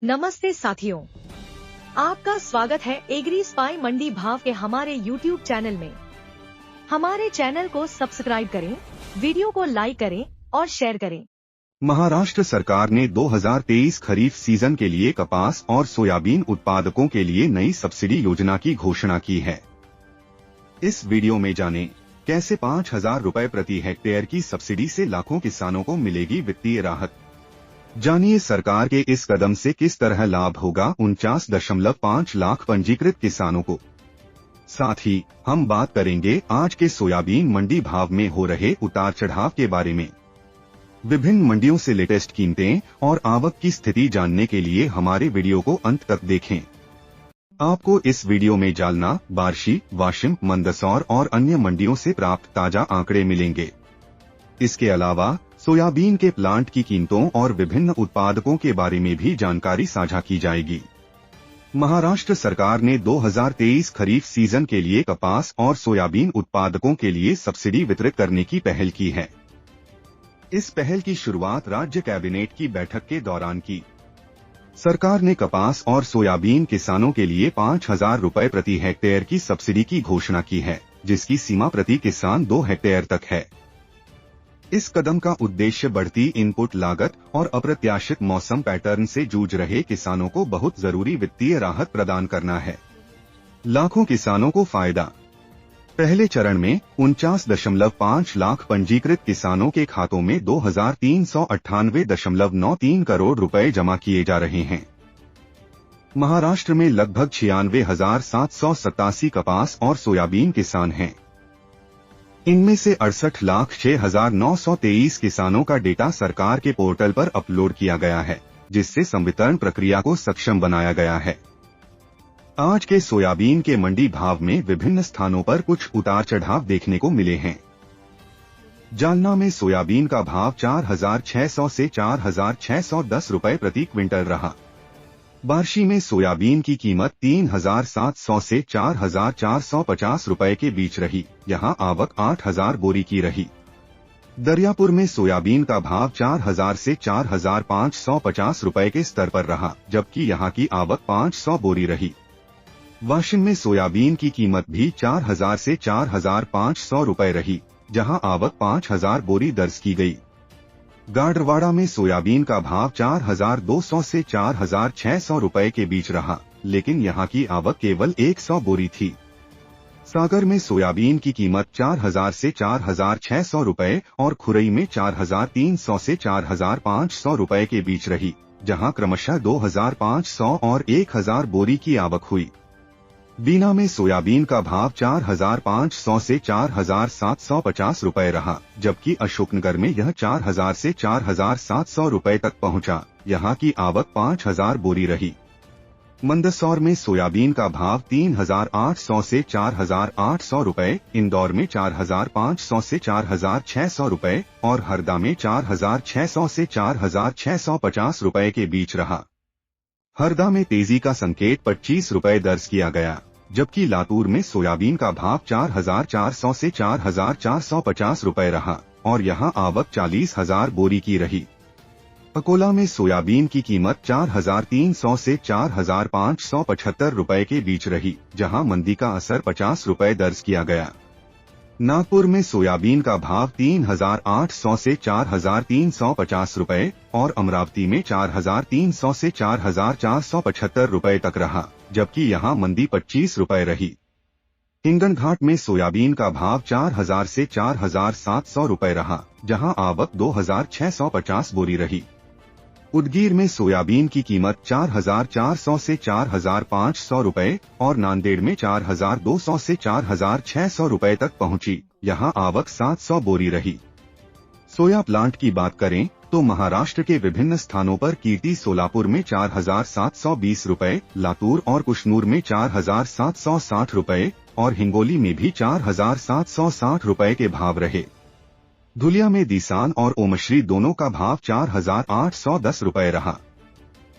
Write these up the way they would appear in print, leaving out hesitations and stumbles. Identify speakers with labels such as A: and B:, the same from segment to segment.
A: नमस्ते साथियों, आपका स्वागत है एग्री स्पाई मंडी भाव के हमारे YouTube चैनल में। हमारे चैनल को सब्सक्राइब करें, वीडियो को लाइक करें और शेयर करें।
B: महाराष्ट्र सरकार ने 2023 खरीफ सीजन के लिए कपास और सोयाबीन उत्पादकों के लिए नई सब्सिडी योजना की घोषणा की है। इस वीडियो में जानें कैसे 5,000 रुपए प्रति हेक्टेयर की सब्सिडी से लाखों किसानों को मिलेगी वित्तीय राहत। जानिए सरकार के इस कदम से किस तरह लाभ होगा 49.5 लाख पंजीकृत किसानों को। साथ ही हम बात करेंगे आज के सोयाबीन मंडी भाव में हो रहे उतार चढ़ाव के बारे में। विभिन्न मंडियों से लेटेस्ट कीमतें और आवक की स्थिति जानने के लिए हमारे वीडियो को अंत तक देखें। आपको इस वीडियो में जालना, बार्शी, वाशिम, मंदसौर और अन्य मंडियों से प्राप्त ताजा आंकड़े मिलेंगे। इसके अलावा सोयाबीन के प्लांट की कीमतों और विभिन्न उत्पादकों के बारे में भी जानकारी साझा की जाएगी। महाराष्ट्र सरकार ने 2023 खरीफ सीजन के लिए कपास और सोयाबीन उत्पादकों के लिए सब्सिडी वितरित करने की पहल की है। इस पहल की शुरुआत राज्य कैबिनेट की बैठक के दौरान की। सरकार ने कपास और सोयाबीन किसानों के लिए 5,000 रुपए प्रति हेक्टेयर की सब्सिडी की घोषणा की है, जिसकी सीमा प्रति किसान 2 हेक्टेयर तक है। इस कदम का उद्देश्य बढ़ती इनपुट लागत और अप्रत्याशित मौसम पैटर्न से जूझ रहे किसानों को बहुत जरूरी वित्तीय राहत प्रदान करना है। लाखों किसानों को फायदा। पहले चरण में 49.5 लाख पंजीकृत किसानों के खातों में 2,398.93 करोड़ रुपए जमा किए जा रहे हैं। महाराष्ट्र में लगभग 96,787 कपास और सोयाबीन किसान हैं। इनमें से 68,06,923 किसानों का डेटा सरकार के पोर्टल पर अपलोड किया गया है, जिससे संवितरण प्रक्रिया को सक्षम बनाया गया है। आज के सोयाबीन के मंडी भाव में विभिन्न स्थानों पर कुछ उतार चढ़ाव देखने को मिले हैं। जालना में सोयाबीन का भाव 4,600 से 4,610 रुपए प्रति क्विंटल रहा। बार्शी में सोयाबीन की कीमत 3,700 से 4,450 रुपए के बीच रही। यहां आवक 8,000 बोरी की रही। दरियापुर में सोयाबीन का भाव 4,000 से 4,550 रुपए के स्तर पर रहा, जबकि यहां की आवक 500 बोरी रही। वाशिम में सोयाबीन की कीमत भी 4,000 से 4,500 रुपए रही, जहां आवक 5,000 बोरी दर्ज की गई। गाडरवाड़ा में सोयाबीन का भाव 4,200 से 4,600 रुपए के बीच रहा, लेकिन यहां की आवक केवल 100 बोरी थी। सागर में सोयाबीन की कीमत 4,000 से 4,600 रुपए और खुरई में 4,300 से 4,500 रुपए के बीच रही, जहां क्रमशः 2,500 और 1,000 बोरी की आवक हुई। बीना में सोयाबीन का भाव 4,500 से 4,750 रुपए रहा, जबकि अशोकनगर में यह 4,000 से 4,700 रुपए तक पहुंचा। यहां की आवक 5,000 बोरी रही। मंदसौर में सोयाबीन का भाव 3,800 से 4,800 रुपए, इंदौर में 4,500 से 4,600 रुपए और हरदा में 4,600 से 4,650 रुपए के बीच रहा। हरदा में तेजी का संकेत 25 रुपए दर्ज किया गया, जबकि लातूर में सोयाबीन का भाव 4,400 से 4,450 रुपए रहा और यहां आवक 40,000 बोरी की रही। अकोला में सोयाबीन की कीमत 4,300 से 4,575 रुपए के बीच रही, जहां मंदी का असर 50 रुपए दर्ज किया गया। नागपुर में सोयाबीन का भाव 3,800 से 4,350 रुपए और अमरावती में 4,300 से 4,475 रुपए तक रहा, जबकि यहां मंदी 25 रुपए रही। हिंगनघाट में सोयाबीन का भाव 4,000 से 4,700 रुपए रहा, जहां आवक 2,650 बोरी रही। उदगीर में सोयाबीन की कीमत 4,400 से 4,500 रुपए और नांदेड़ में 4,200 से 4,600 रुपए तक पहुंची। यहां आवक 700 बोरी रही। सोया प्लांट की बात करें तो महाराष्ट्र के विभिन्न स्थानों पर कीर्ति सोलापुर में 4,720 रुपए, लातूर और कुशनूर में 4,760 रुपए और हिंगोली में भी 4,760 रुपए के भाव रहे। धुलिया में दीसान और ओमश्री दोनों का भाव 4,810 रुपए रहा।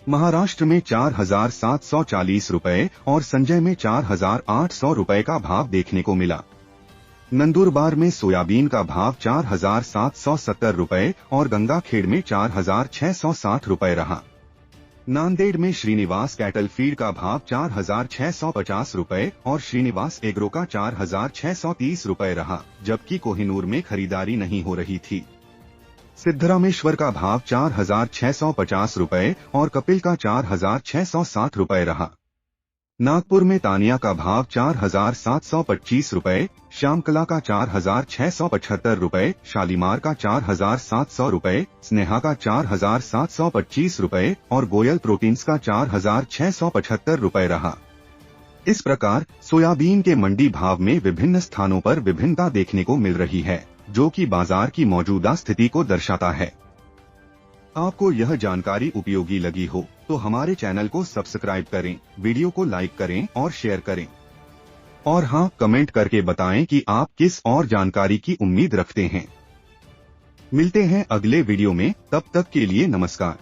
B: महाराष्ट्र में 4,740 रुपए और संजय में 4,800 रुपए का भाव देखने को मिला। नंदुरबार में सोयाबीन का भाव 4,770 रुपए और गंगाखेड़ में 4,660 रुपए रहा। नांदेड़ में श्रीनिवास कैटल फीड का भाव 4,650 रुपए और श्रीनिवास एग्रो का 4,630 रुपए रहा, जबकि कोहिनूर में खरीदारी नहीं हो रही थी। सिद्धरामेश्वर का भाव 4,650 रुपए और कपिल का 4,660 रुपए रहा। नागपुर में तानिया का भाव 4,725 रुपए, श्यामकला का 4,675 रुपए, शालीमार का 4,700 रुपए, स्नेहा का 4,725 रुपए और गोयल प्रोटीन्स का 4,675 रुपए रहा। इस प्रकार सोयाबीन के मंडी भाव में विभिन्न स्थानों पर विभिन्नता देखने को मिल रही है, जो कि बाजार की मौजूदा स्थिति को दर्शाता है। आपको यह जानकारी उपयोगी लगी हो तो हमारे चैनल को सब्सक्राइब करें, वीडियो को लाइक करें और शेयर करें। और हाँ, कमेंट करके बताएं कि आप किस और जानकारी की उम्मीद रखते हैं। मिलते हैं अगले वीडियो में, तब तक के लिए नमस्कार।